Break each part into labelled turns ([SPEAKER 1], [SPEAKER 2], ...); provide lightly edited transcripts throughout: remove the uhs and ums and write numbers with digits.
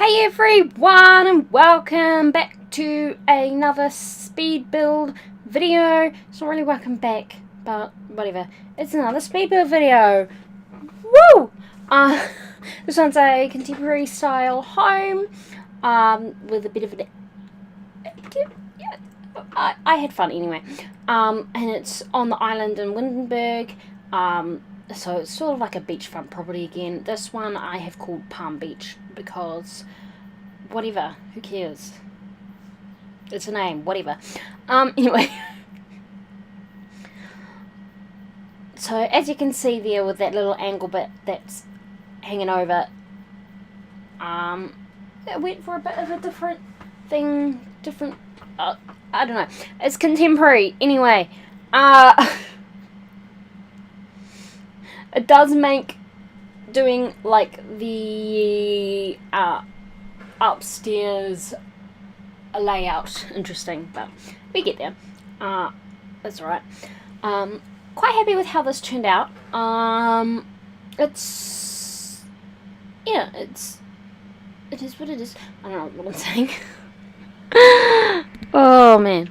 [SPEAKER 1] Hey everyone, and welcome back to another speed build video. It's not really welcome back, but whatever. It's another speed build video. Woo! This one's a contemporary style home, with a bit of an... I had fun anyway. And it's on the island in Windenburg. So it's sort of like a beachfront property again. This one I have called Palm Beach because whatever, who cares? It's a name, whatever. Anyway. So as you can see there with that little angle bit that's hanging over, I went for a bit of a different thing, I don't know. It's contemporary. Anyway, it does make doing like the upstairs layout interesting, but we get there. That's alright. Quite happy with how this turned out. It is what it is. I don't know what I'm saying. Oh man.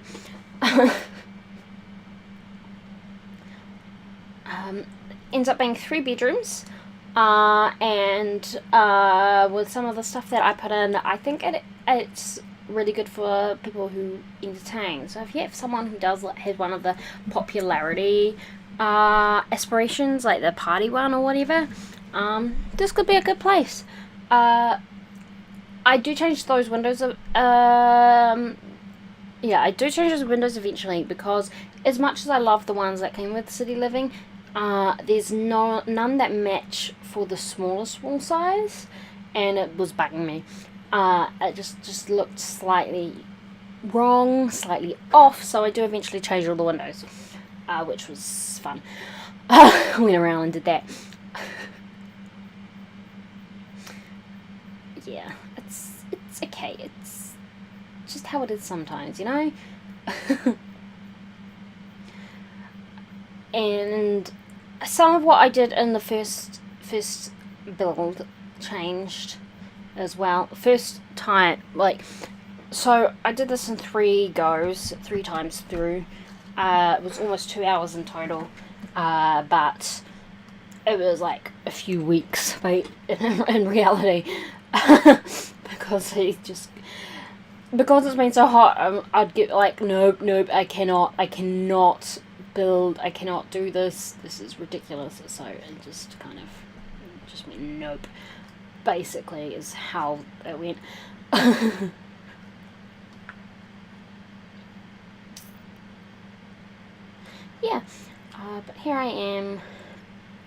[SPEAKER 1] Ends up being 3 bedrooms, and with some of the stuff that I put in, I think it's really good for people who entertain. So if you have someone who does has one of the popularity aspirations, like the party one or whatever, this could be a good place. I do change those windows I do change those windows eventually, because as much as I love the ones that came with City Living, there's none that match for the small size, and it was bugging me. It just looked slightly wrong, slightly off, so I do eventually change all the windows, which was fun. Went around and did that. Yeah, it's okay. It's just how it is sometimes, you know? And some of what I did in the first build changed as well. First time, so I did this in 3 goes, 3 times through. It was almost 2 hours in total, but it was like a few weeks, in reality, because it's been so hot. I'd get like, nope, I cannot build, I cannot do this is ridiculous. So it just went nope, basically, is how it went. Yeah, but here I am,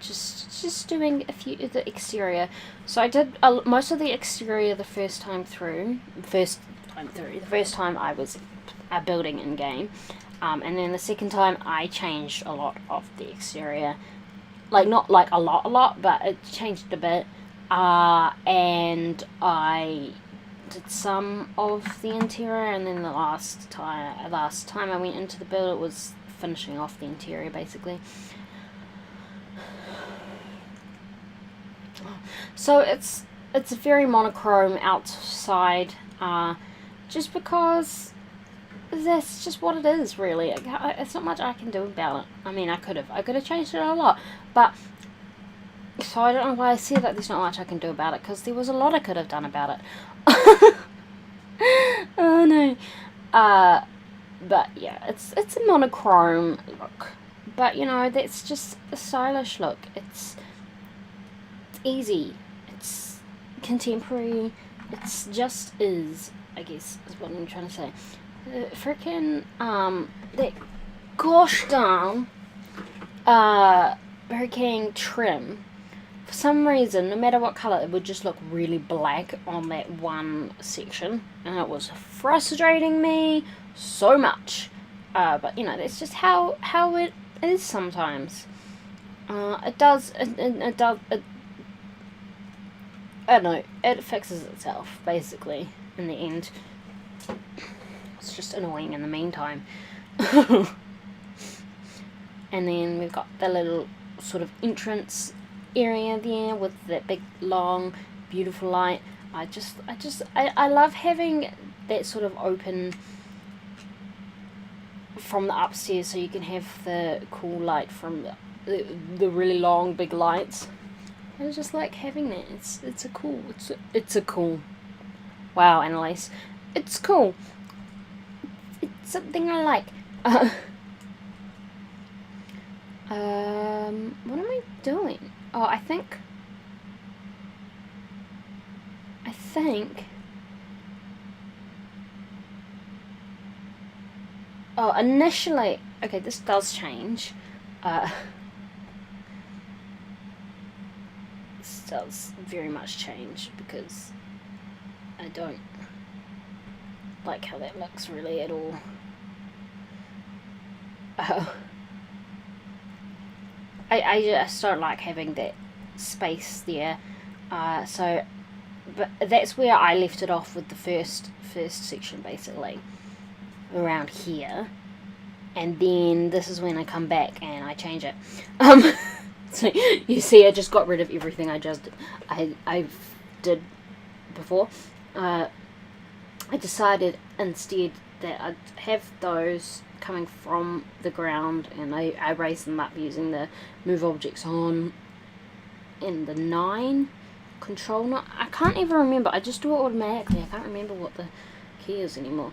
[SPEAKER 1] just doing a few of the exterior. So I did most of the exterior the first time I was building in game. And then the second time I changed a lot of the exterior. Like, not like a lot, but it changed a bit. And I did some of the interior, and then the last time I went into the build, it was finishing off the interior, basically. So it's very monochrome outside, just because that's just what it is, really. It's not much I can do about it. I mean, I could have changed it a lot, but so I don't know why I said that there's not much I can do about it, because there was a lot I could have done about it. Oh no. But yeah, it's a monochrome look, but you know, that's just a stylish look. It's easy, it's contemporary, it's just is, I guess, is what I'm trying to say. Freaking that gosh darn hurricane trim, for some reason, no matter what colour, it would just look really black on that one section, and it was frustrating me so much. But you know, that's just how it is sometimes. I don't know, it fixes itself, basically, in the end. It's just annoying in the meantime. And then we've got the little sort of entrance area there with that big, long, beautiful light. I love having that sort of open from the upstairs, so you can have the cool light from the really long big lights. I just like having that. It's a cool. Wow, Annalise, it's cool. It's something I like. What am I doing? Oh, I think. Oh, initially, okay, this does change. This does very much change because I don't like how that looks really at all. I just don't like having that space there. But that's where I left it off with the first section, basically, around here, and then this is when I come back and I change it. So you see, I just got rid of everything I did before. I decided instead that I'd have those coming from the ground, and I raised them up using the move objects on and the 9 control knot. I can't even remember. I just do it automatically. I can't remember what the key is anymore.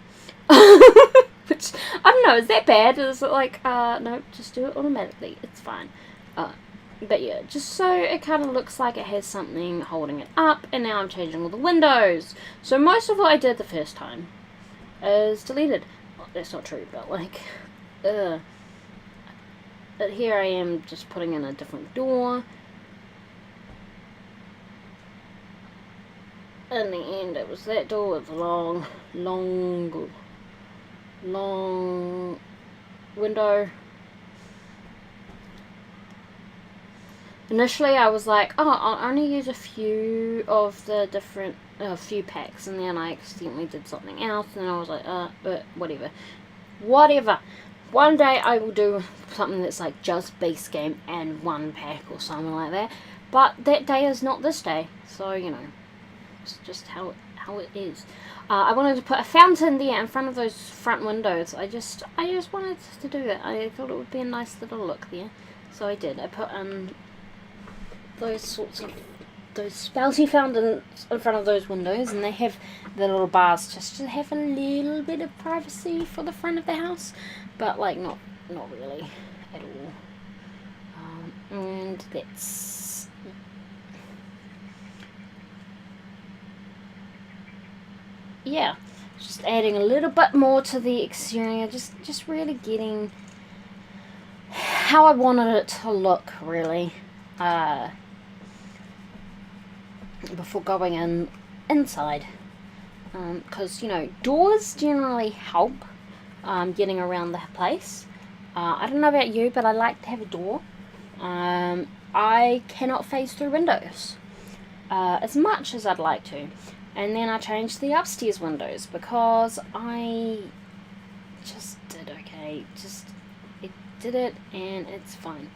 [SPEAKER 1] Which, I don't know, is that bad? Is it like, no, just do it automatically. It's fine. But yeah, just so it kind of looks like it has something holding it up, and now I'm changing all the windows. So most of what I did the first time is deleted. Well, that's not true, but like, but here I am just putting in a different door. In the end, it was that door with long window. Initially, I was like, oh, I'll only use a few of the different, few packs, and then I accidentally did something else, and I was like, but whatever. One day I will do something that's like just base game and 1 pack or something like that, but that day is not this day, so, you know, it's just how it is. I wanted to put a fountain there in front of those front windows. I just wanted to do that. I thought it would be a nice little look there, so I did. I put in those spouty fountains in front of those windows, and they have the little bars just to have a little bit of privacy for the front of the house, but like not really at all. And that's yeah, just adding a little bit more to the exterior, just really getting how I wanted it to look, really. Before going inside, because you know, doors generally help getting around the place. I don't know about you, but I like to have a door. I cannot phase through windows as much as I'd like to, and then I changed the upstairs windows because I just did okay. It did it, and it's fine.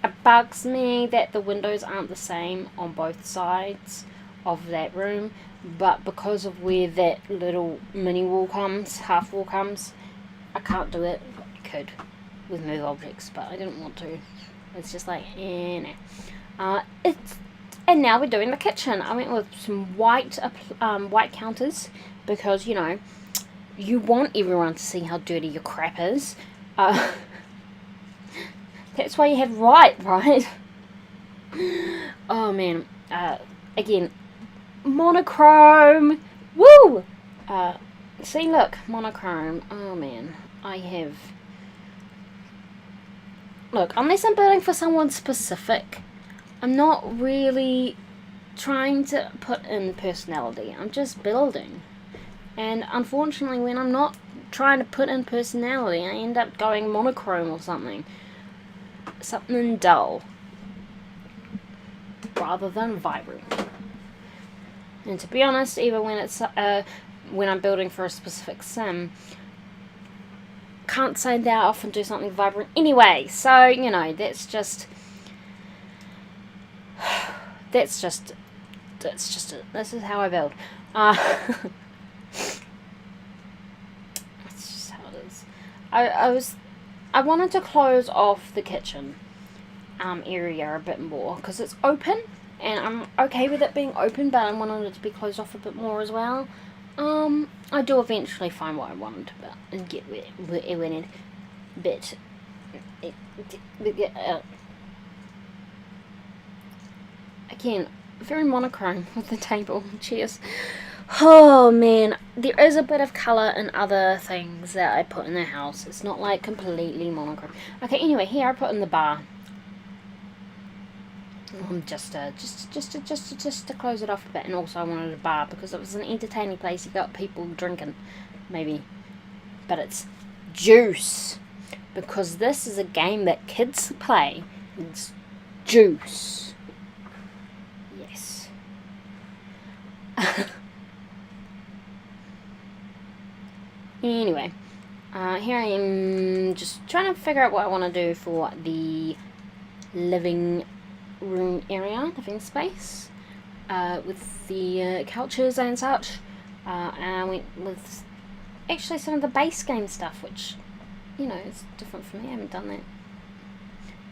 [SPEAKER 1] It bugs me that the windows aren't the same on both sides of that room, but because of where that little mini wall comes, half wall comes, I can't do it. I could with move objects, but I didn't want to. It's just like, nah. And now we're doing the kitchen. I went with some white counters because, you know, you want everyone to see how dirty your crap is. That's why you have white, right? Oh man. Again, monochrome. Woo! See, look, monochrome. Oh man, I have. Look, unless I'm building for someone specific, I'm not really trying to put in personality. I'm just building. And unfortunately, when I'm not trying to put in personality, I end up going monochrome or something. Something dull. Rather than vibrant. And to be honest, even when it's when I'm building for a specific sim, can't say that I often do something vibrant anyway. So, you know, this is how I build. That's just how it is. I wanted to close off the kitchen area a bit more because it's open, and I'm okay with it being open, but I wanted it to be closed off a bit more as well. I do eventually find what I wanted and get where it went, but again, very monochrome with the table. Cheers. Oh man, there is a bit of colour in other things that I put in the house. It's not like completely monochrome. Okay, anyway, here I put in the bar. Just to close it off a bit, and also I wanted a bar because it was an entertaining place. You got people drinking, maybe, but it's juice because this is a game that kids play. It's juice. Yes. Anyway, here I am just trying to figure out what I want to do for the living room area, living space, with the couches and such, and I went with actually some of the base game stuff, which, you know, is different for me. I haven't done that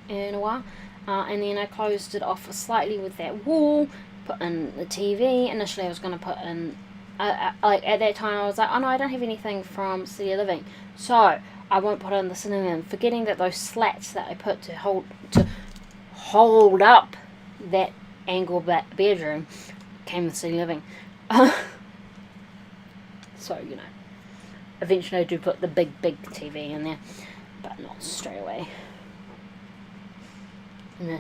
[SPEAKER 1] in a while, and then I closed it off slightly with that wall, put in the TV. Initially I was going to put in, like at that time I was like, oh no, I don't have anything from City Living, so I won't put in the cinema, forgetting that those slats that I put to hold up that angle bedroom came with City Living. So, you know, eventually I do put the big TV in there, but not straight away. And then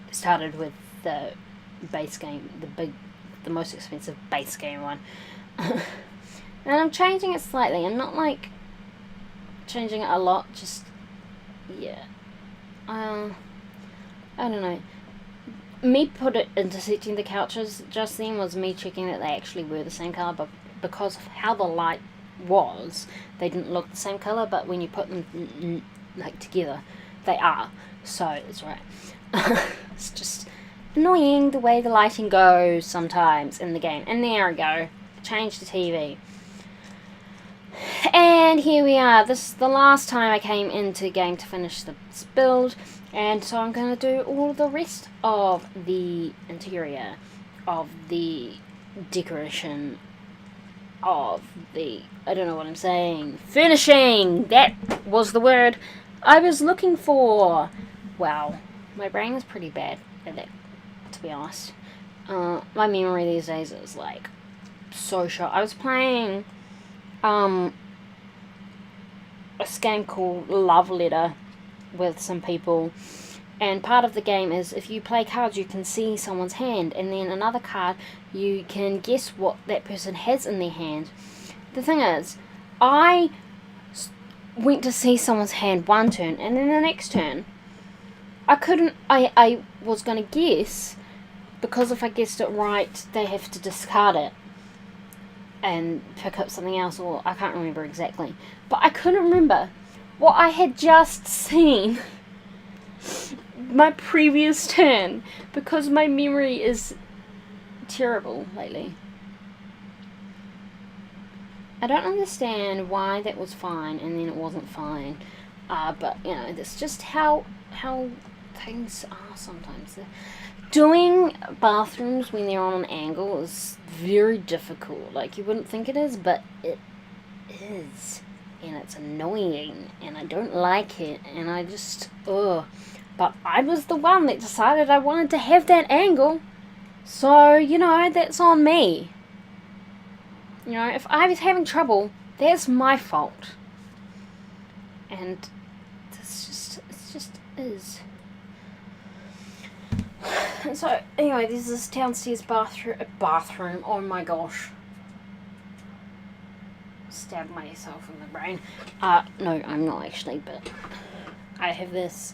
[SPEAKER 1] it started with the base game, the most expensive base game one. And I'm changing it slightly. I'm not like changing it a lot, just, yeah. I don't know. Me put it intersecting the couches just then was me checking that they actually were the same colour, but because of how the light was, they didn't look the same colour, but when you put them like together, they are. So it's right. It's just annoying the way the lighting goes sometimes in the game. And there we go. Change the TV. And here we are. This is the last time I came into the game to finish this build. And so I'm going to do all the rest of the interior, of the decoration, of the, I don't know what I'm saying, finishing! That was the word I was looking for. Wow, my brain is pretty bad at that, to be honest. My memory these days is like so short. I was playing a game called Love Letter with some people, and part of the game is if you play cards you can see someone's hand, and then another card you can guess what that person has in their hand. The thing is, I went to see someone's hand one turn, and then the next turn I was going to guess, because if I guessed it right they have to discard it and pick up something else, or I can't remember exactly, but I couldn't remember what I had just seen my previous turn, because my memory is terrible lately. I don't understand why that was fine and then it wasn't fine, but you know, that's just how things are sometimes. Doing bathrooms when they're on an angle is very difficult. Like, you wouldn't think it is, but it is. And it's annoying, and I don't like it, and I just, ugh. But I was the one that decided I wanted to have that angle, so, you know, that's on me. You know, if I was having trouble, that's my fault. And it just is. And so, anyway, there's this downstairs bathroom, oh my gosh. Stab myself in the brain. No, I'm not actually, but I have this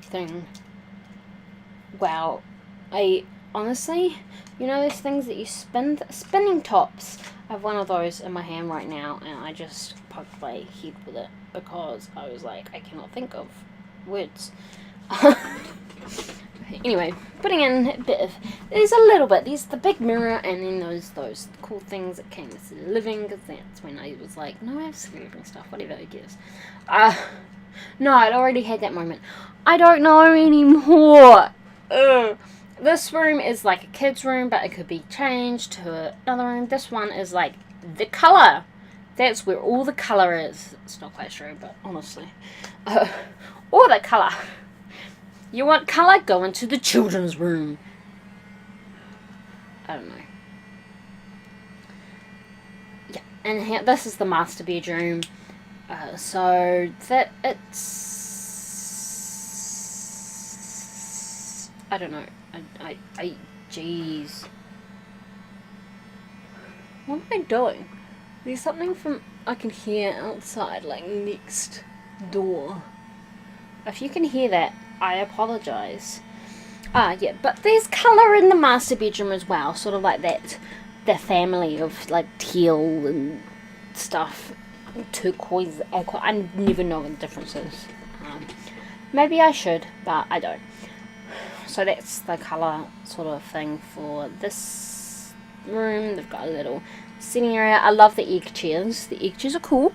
[SPEAKER 1] thing. Wow, I honestly, you know those things that you spin, spinning tops. I have one of those in my hand right now, and I just poked my head with it because I was like, I cannot think of words. Anyway, putting in a bit of, there's a little bit, there's the big mirror, and then those cool things that came with the living, because that's when I was like, no, I have living stuff, whatever it gives. No, I'd already had that moment. I don't know anymore. This room is like a kid's room, but it could be changed to another room. This one is like the colour. That's where all the colour is. It's not quite true, but honestly. All the colour. You want colour? Go into the children's room. I don't know. Yeah, and here, this is the master bedroom. So that it's, I don't know. Jeez. What am I doing? There's something I can hear outside, like next door. If you can hear that, I apologise. Yeah, but there's colour in the master bedroom as well, sort of like that, the family of like teal and stuff, turquoise, aqua. I never know what the difference is. Maybe I should, but I don't. So that's the colour sort of thing for this room. They've got a little sitting area. I love the egg chairs. The egg chairs are cool.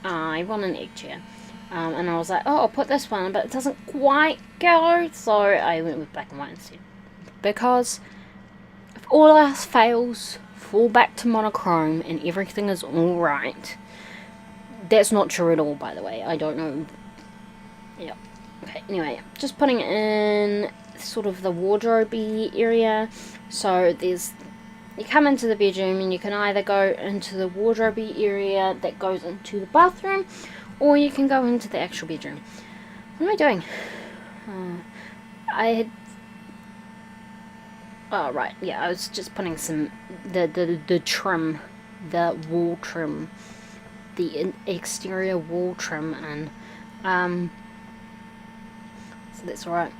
[SPEAKER 1] I want an egg chair. And I was like, oh, I'll put this one, but it doesn't quite go, so I went with black and white instead. Because if all else fails, fall back to monochrome and everything is alright. That's not true at all, by the way. I don't know. Yep. Okay, anyway, just putting in sort of the wardrobe area. So there's, you come into the bedroom and you can either go into the wardrobe area that goes into the bathroom, or you can go into the actual bedroom. What am I doing? Oh, right, yeah, I was just putting some, the trim, the wall trim, the exterior wall trim in. So that's alright.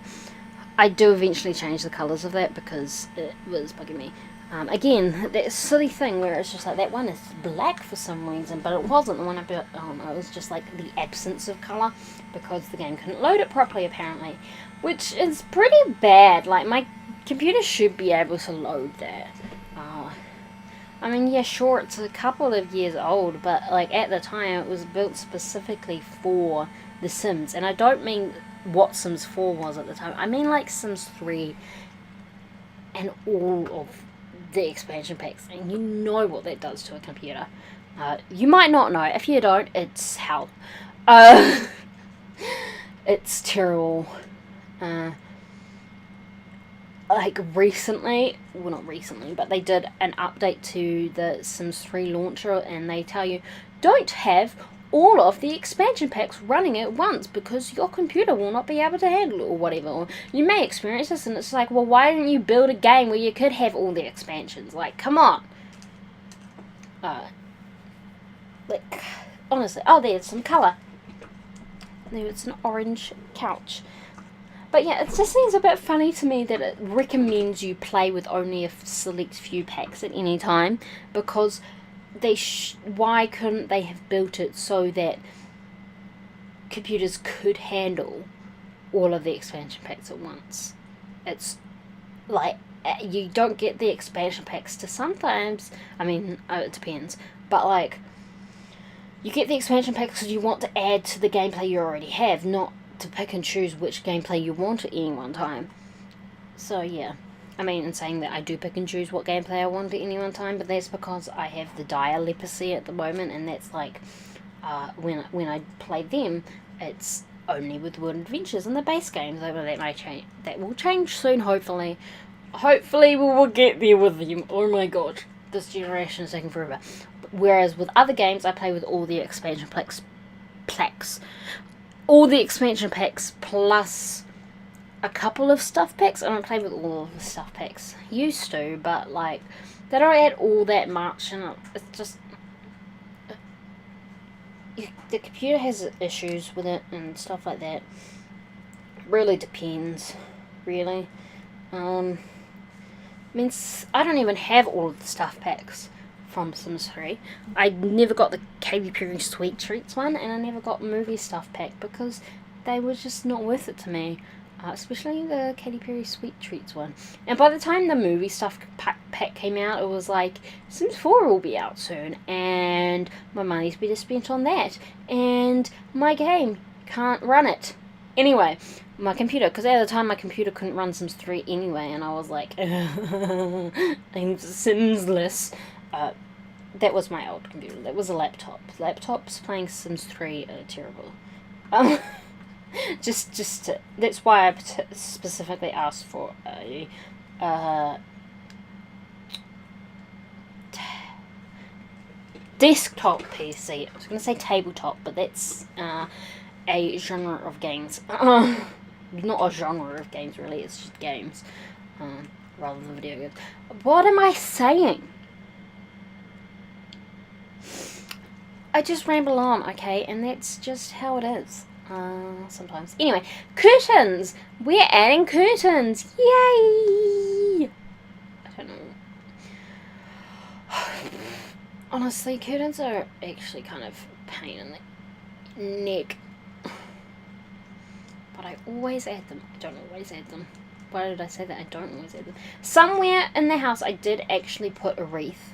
[SPEAKER 1] I do eventually change the colours of that because it was bugging me. Again, that silly thing where it's just like, that one is black for some reason, but it wasn't the one I built. Oh no, it was just like the absence of colour because the game couldn't load it properly apparently, which is pretty bad. Like, my computer should be able to load that. I mean, yeah, sure, it's a couple of years old, but like at the time it was built specifically for The Sims, and I don't mean what Sims 4 was at the time. I mean like Sims 3 and all of the expansion packs, and you know what that does to a computer. You might not know. If you don't, it's hell. It's terrible. Like recently, well, not recently, but they did an update to the Sims 3 launcher, and they tell you don't have all of the expansion packs running at once because your computer will not be able to handle it or whatever. Or you may experience this, and it's like, well, why didn't you build a game where you could have all the expansions? Like, come on. Like, honestly. Oh, there's some colour. There's an orange couch. But yeah, it just seems a bit funny to me that it recommends you play with only a select few packs at any time, because why couldn't they have built it so that computers could handle all of the expansion packs at once? It's like, you don't get the expansion packs to sometimes, I mean, it depends, but like, you get the expansion packs because you want to add to the gameplay you already have, not to pick and choose which gameplay you want at any one time. So yeah, I mean, in saying that, I do pick and choose what gameplay I want at any one time, but that's because I have the dire leprosy at the moment, and that's like, when I play them, it's only with World Adventures and the base games. That may change. That will change soon, hopefully. Hopefully we will get there with them. Oh my god, this generation is taking forever. Whereas with other games, I play with all the expansion packs. All the expansion packs plus a couple of stuff packs. I don't play with all of the stuff packs. Used to, but like, they don't add all that much, and it's just, the computer has issues with it and stuff like that. It really depends, really. I mean, I don't even have all of the stuff packs from Sims 3. I never got the Katy Perry Sweet Treats one, and I never got movie stuff pack because they were just not worth it to me. Especially the Katy Perry Sweet Treats one. And by the time the movie stuff pack came out, it was like, Sims 4 will be out soon, and my money's better spent on that, and my game can't run it. Anyway, my computer, because at the time my computer couldn't run Sims 3 anyway, and I was like, I'm Simsless. That was my old computer. That was a laptop. Laptops playing Sims 3 are terrible. That's why I specifically asked for a desktop PC. I was going to say tabletop, but that's a genre of games. Not a genre of games, really. It's just games, rather than video games. What am I saying? I just ramble on, okay, and that's just how it is. Sometimes. Anyway, curtains! We're adding curtains! Yay! I don't know. Honestly, curtains are actually kind of a pain in the neck. But I always add them. I don't always add them. Why did I say that? I don't always add them. Somewhere in the house I did actually put a wreath.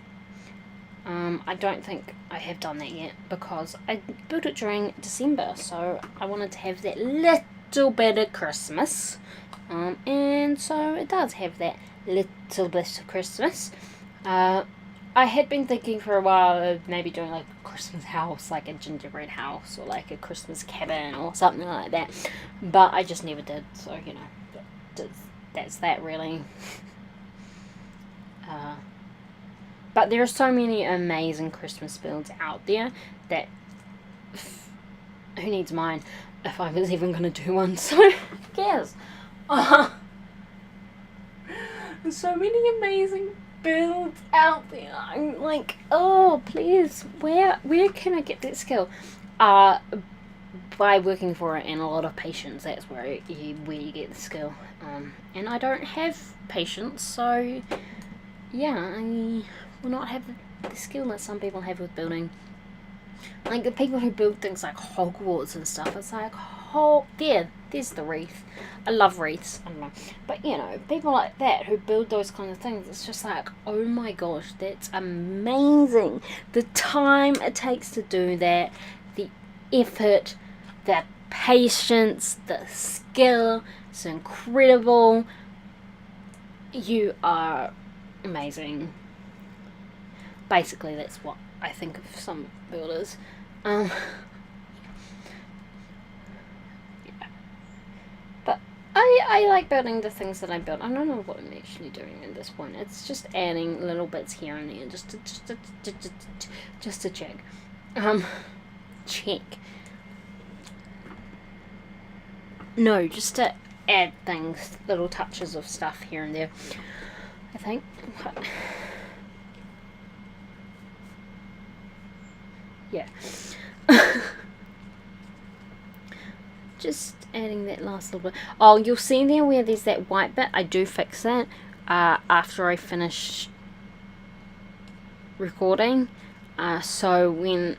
[SPEAKER 1] I don't think I have done that yet because I built it during December, so I wanted to have that little bit of Christmas, and so it does have that little bit of Christmas. I had been thinking for a while of maybe doing like a Christmas house, like a gingerbread house, or like a Christmas cabin or something like that, but I just never did, so you know, that's that really. But there are so many amazing Christmas builds out there that who needs mine if I was even going to do one, so who cares? There's so many amazing builds out there. I'm like, oh please, where can I get that skill? By working for it and a lot of patience. That's where you get the skill. And I don't have patience, so yeah, I will not have the skill that some people have with building. Like the people who build things like Hogwarts and stuff, it's like, oh, there's the wreath. I love wreaths, I don't know. But you know, people like that who build those kind of things, it's just like, oh my gosh, that's amazing. The time it takes to do that, the effort, the patience, the skill, it's incredible. You are amazing. Basically, that's what I think of some builders. Yeah. But I like building the things that I build. I don't know what I'm actually doing at this point. It's just adding little bits here and there, just to check. Check. No, just to add things, little touches of stuff here and there, I think. Yeah. Just adding that last little bit. Oh, you'll see there where there's that white bit. I do fix that after I finish recording. So when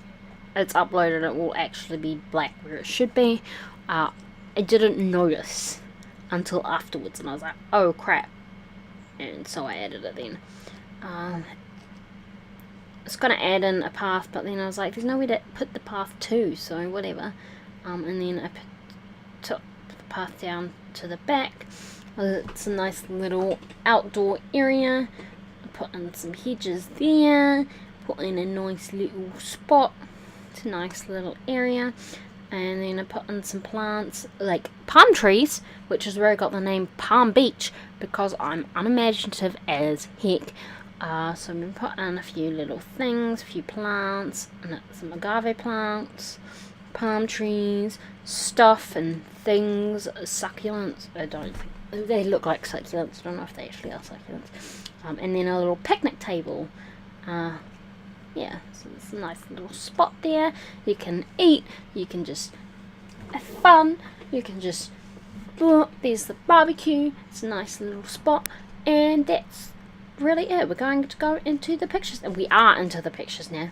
[SPEAKER 1] it's uploaded, it will actually be black where it should be. I didn't notice until afterwards, and I was like, oh crap. And so I added it then. It's going to add in a path, but then I was like, there's nowhere to put the path to, so whatever. And then I took the path down to the back. It's a nice little outdoor area. I put in some hedges there. Put in a nice little spot. It's a nice little area. And then I put in some plants, like palm trees, which is where I got the name Palm Beach, because I'm unimaginative as heck. So I'm going to put in a few little things, a few plants, and some agave plants, palm trees, stuff and things, succulents. I don't think, they look like succulents, I don't know if they actually are succulents. And then a little picnic table. Yeah, so it's a nice little spot there. You can eat, you can just have fun, you can just, there's the barbecue, it's a nice little spot, and that's really it. We're going to go into the pictures, and we are into the pictures now.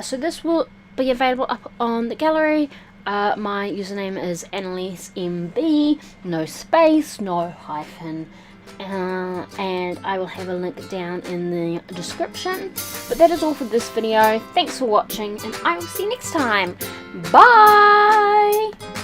[SPEAKER 1] So this will be available up on the gallery. My username is AnnelieseMB, no space, no hyphen, and I will have a link down in the description. But that is all for this video. Thanks for watching, and I will see you next time. Bye!